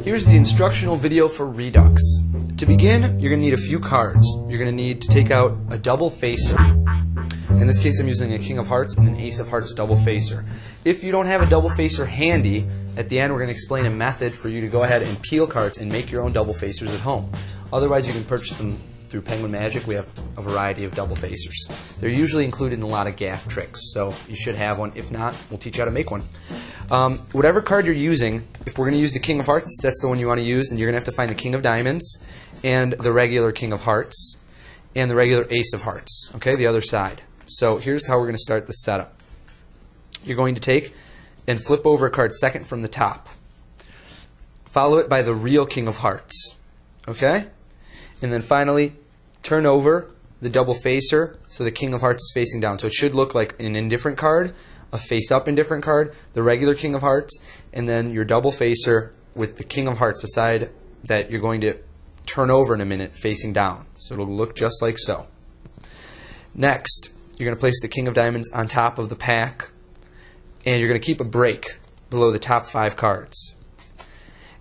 Here's the instructional video for Redux. To begin, you're going to need a few cards. You're going to need to take out a double facer. In this case, I'm using a King of Hearts and an Ace of Hearts double facer. If you don't have a double facer handy, at the end we're going to explain a method for you to go ahead and peel cards and make your own double facers at home. Otherwise, you can purchase them through Penguin Magic. We have a variety of double facers. They're usually included in a lot of gaff tricks, so you should have one. If not, we'll teach you how to make one. Whatever card you're using, if we're going to use the King of Hearts, that's the one you want to use, then you're going to have to find the King of Diamonds and the regular King of Hearts and the regular Ace of Hearts, okay, the other side. So here's how we're going to start the setup. You're going to take and flip over a card second from the top. Follow it by the real King of Hearts, okay? And then finally, turn over the double facer so the King of Hearts is facing down. So it should look like an indifferent card, a face-up indifferent card, the regular King of Hearts, and then your double facer with the King of Hearts, the side that you're going to turn over in a minute, facing down. So it'll look just like so. Next, you're going to place the King of Diamonds on top of the pack, and you're going to keep a break below the top 5 cards.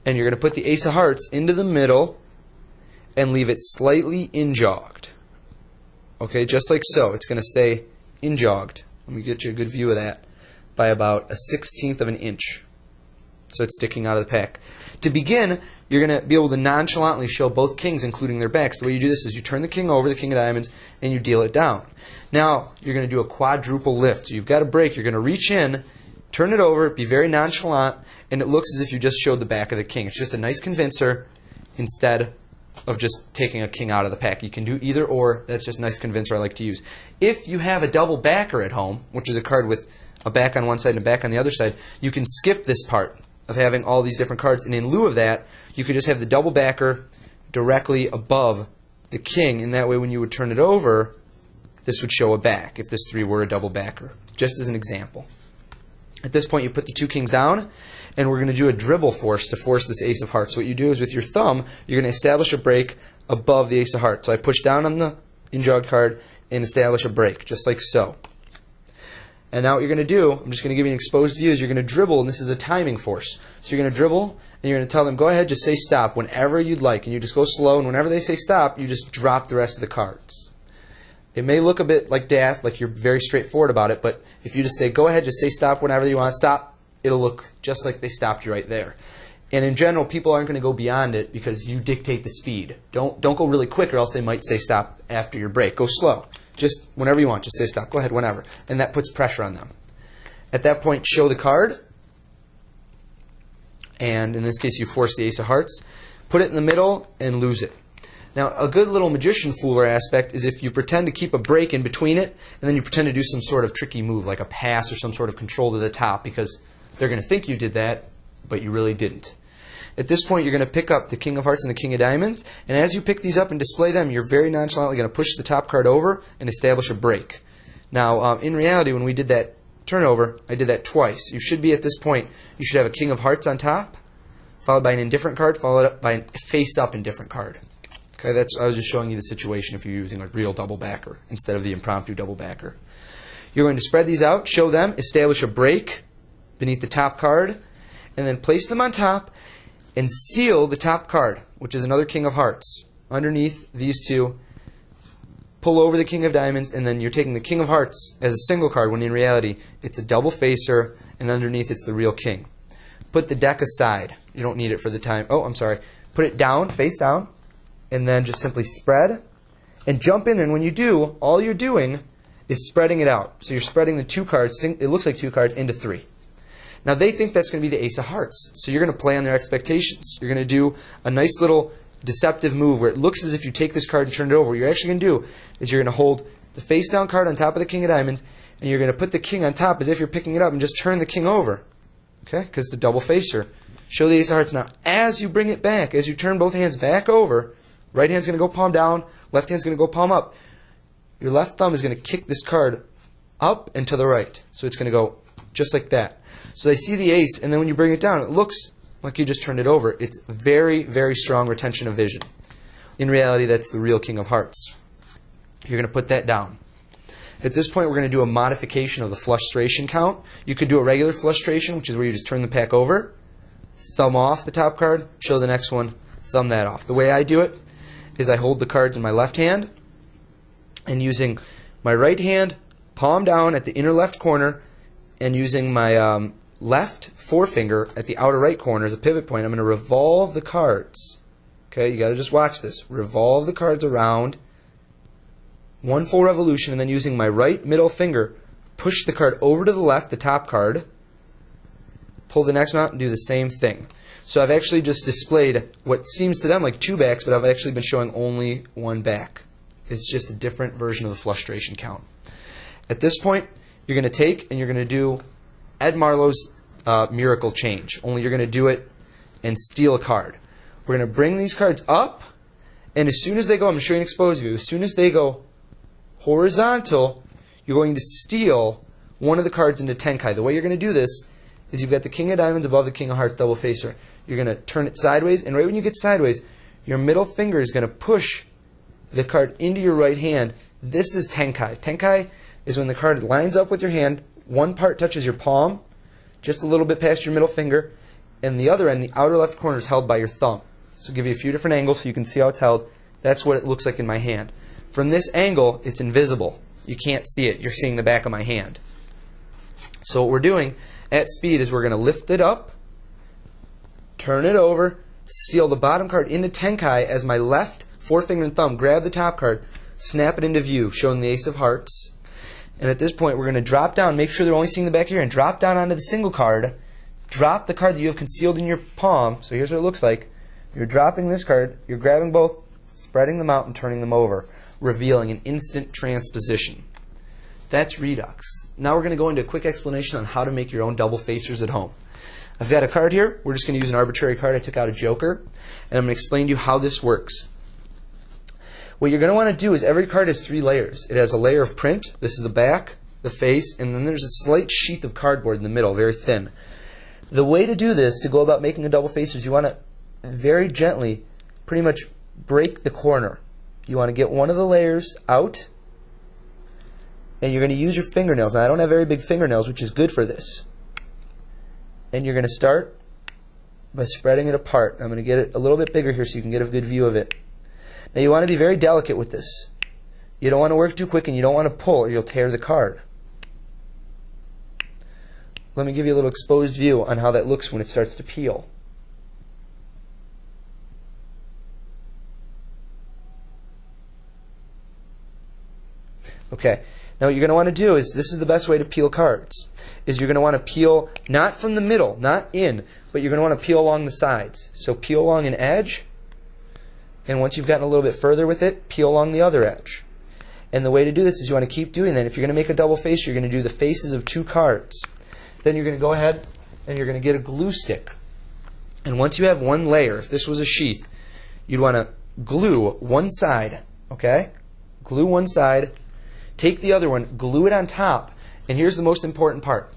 And you're going to put the Ace of Hearts into the middle and leave it slightly injogged. Okay, just like so. It's going to stay injogged. Let me get you a good view of that. By about a 1/16 of an inch. So it's sticking out of the pack. To begin, you're going to be able to nonchalantly show both kings, including their backs. The way you do this is you turn the king over, the King of Diamonds, and you deal it down. Now, you're going to do a quadruple lift. So you've got a break. You're going to reach in, turn it over, be very nonchalant, and it looks as if you just showed the back of the king. It's just a nice convincer instead of just taking a king out of the pack. You can do either or. That's just a nice convincer I like to use. If you have a double backer at home, which is a card with a back on one side and a back on the other side, you can skip this part of having all these different cards, and in lieu of that, you could just have the double backer directly above the king, and that way when you would turn it over, this would show a back if this 3 were a double backer, just as an example. At this point, you put the 2 kings down, and we're going to do a dribble force to force this Ace of Hearts. So what you do is with your thumb, you're going to establish a break above the Ace of Hearts. So I push down on the injogged card and establish a break, just like so. And now what you're going to do, I'm just going to give you an exposed view, is you're going to dribble, and this is a timing force. So you're going to dribble, and you're going to tell them, go ahead, just say stop whenever you'd like. And you just go slow, and whenever they say stop, you just drop the rest of the cards. It may look a bit like daft, like you're very straightforward about it, but if you just say, go ahead, just say stop whenever you want to stop, it'll look just like they stopped you right there. And in general, people aren't going to go beyond it because you dictate the speed. Don't go really quick, or else they might say stop after your break. Go slow. Just whenever you want, just say stop. Go ahead, whenever. And that puts pressure on them. At that point, show the card. And in this case, you force the Ace of Hearts. Put it in the middle and lose it. Now, a good little magician fooler aspect is if you pretend to keep a break in between it, and then you pretend to do some sort of tricky move, like a pass or some sort of control to the top, because they're going to think you did that, but you really didn't. At this point, you're going to pick up the King of Hearts and the King of Diamonds, and as you pick these up and display them, you're very nonchalantly going to push the top card over and establish a break. Now, in reality, when we did that turnover, I did that twice. You should be at this point, you should have a King of Hearts on top, followed by an indifferent card, followed up by a face-up indifferent card. Okay, I was just showing you the situation if you're using a real double backer instead of the impromptu double backer. You're going to spread these out, show them, establish a break beneath the top card, and then place them on top and steal the top card, which is another King of Hearts. Underneath these 2, pull over the King of Diamonds, and then you're taking the King of Hearts as a single card, when in reality it's a double facer, and underneath it's the real king. Put the deck aside. You don't need it for the time. Oh, I'm sorry. Put it down, face down, and then just simply spread and jump in. And when you do, all you're doing is spreading it out. So you're spreading the 2 cards, it looks like 2 cards, into 3. Now they think that's going to be the Ace of Hearts. So you're going to play on their expectations. You're going to do a nice little deceptive move where it looks as if you take this card and turn it over. What you're actually going to do is you're going to hold the face down card on top of the King of Diamonds, and you're going to put the king on top as if you're picking it up and just turn the king over. Okay? Because it's a double facer. Show the Ace of Hearts. Now as you bring it back, as you turn both hands back over, right hand's going to go palm down, left hand's going to go palm up. Your left thumb is going to kick this card up and to the right. So it's going to go just like that. So they see the ace, and then when you bring it down, it looks like you just turned it over. It's very, very strong retention of vision. In reality, that's the real King of Hearts. You're going to put that down. At this point, we're going to do a modification of the flustration count. You could do a regular flustration, which is where you just turn the pack over, thumb off the top card, show the next one, thumb that off. The way I do it is I hold the cards in my left hand, and using my right hand, palm down at the inner left corner, and using my left forefinger at the outer right corner as a pivot point, I'm going to revolve the cards. Okay, you got to just watch this. Revolve the cards around, one full revolution, and then using my right middle finger, push the card over to the left, the top card, pull the next one out, and do the same thing. So I've actually just displayed what seems to them like two backs, but I've actually been showing only one back. It's just a different version of the frustration count. At this point, you're going to take and you're going to do Ed Marlowe's Miracle Change, only you're going to do it and steal a card. We're going to bring these cards up, and as soon as they go, I'm going to show you an exposed view, as soon as they go horizontal, you're going to steal one of the cards into Tenkai. The way you're going to do this is you've got the King of Diamonds above the King of Hearts double facer. You're going to turn it sideways, and right when you get sideways, your middle finger is going to push the card into your right hand. This is Tenkai. Tenkai is when the card lines up with your hand, one part touches your palm, just a little bit past your middle finger, and the other end, the outer left corner, is held by your thumb. So I'll give you a few different angles so you can see how it's held. That's what it looks like in my hand. From this angle, it's invisible. You can't see it. You're seeing the back of my hand. So what we're doing at speed is we're going to lift it up, turn it over, steal the bottom card into Tenkai as my left forefinger and thumb grab the top card, snap it into view, showing the Ace of Hearts. And at this point, we're going to drop down, make sure they're only seeing the back of your hand, drop down onto the single card, drop the card that you have concealed in your palm. So here's what it looks like. You're dropping this card, you're grabbing both, spreading them out, and turning them over, revealing an instant transposition. That's Redux. Now we're going to go into a quick explanation on how to make your own double facers at home. I've got a card here. We're just going to use an arbitrary card. I took out a joker, and I'm going to explain to you how this works. What you're going to want to do is every card has three layers. It has a layer of print. This is the back, the face, and then there's a slight sheath of cardboard in the middle, very thin. The way to do this, to go about making a double facer, is you want to very gently pretty much break the corner. You want to get one of the layers out, and you're going to use your fingernails. Now, I don't have very big fingernails, which is good for this. And you're going to start by spreading it apart. I'm going to get it a little bit bigger here so you can get a good view of it. Now, you want to be very delicate with this. You don't want to work too quick, and you don't want to pull, or you'll tear the card. Let me give you a little exposed view on how that looks when it starts to peel. Okay, now what you're going to want to do is, this is the best way to peel cards, is you're going to want to peel not from the middle, not in, but you're going to want to peel along the sides. So peel along an edge, and once you've gotten a little bit further with it, peel along the other edge. And the way to do this is you want to keep doing that. If you're going to make a double face, you're going to do the faces of two cards. Then you're going to go ahead and you're going to get a glue stick. And once you have one layer, if this was a sheath, you'd want to glue one side, okay? Glue one side, take the other one, glue it on top, and here's the most important part.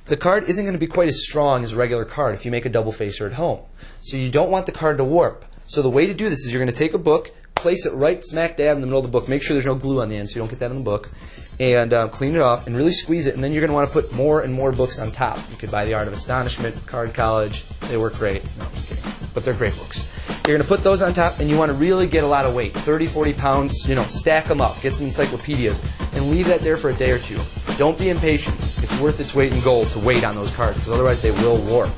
The card isn't going to be quite as strong as a regular card if you make a double facer at home. So you don't want the card to warp. So the way to do this is you're going to take a book, place it right smack dab in the middle of the book. Make sure there's no glue on the end so you don't get that in the book. And clean it off and really squeeze it. And then you're going to want to put more and more books on top. You could buy The Art of Astonishment, Card College. They work great. No, I'm just kidding. But they're great books. You're going to put those on top, and you want to really get a lot of weight. 30, 40 pounds, stack them up. Get some encyclopedias. And leave that there for a day or two. Don't be impatient. It's worth its weight in gold to wait on those cards, because otherwise they will warp.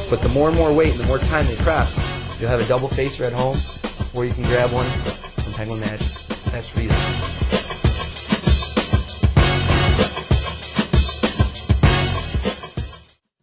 But the more and more weight, the more time they press, you'll have a double facer at home, or you can grab one from Penguin Magic. That's Redux.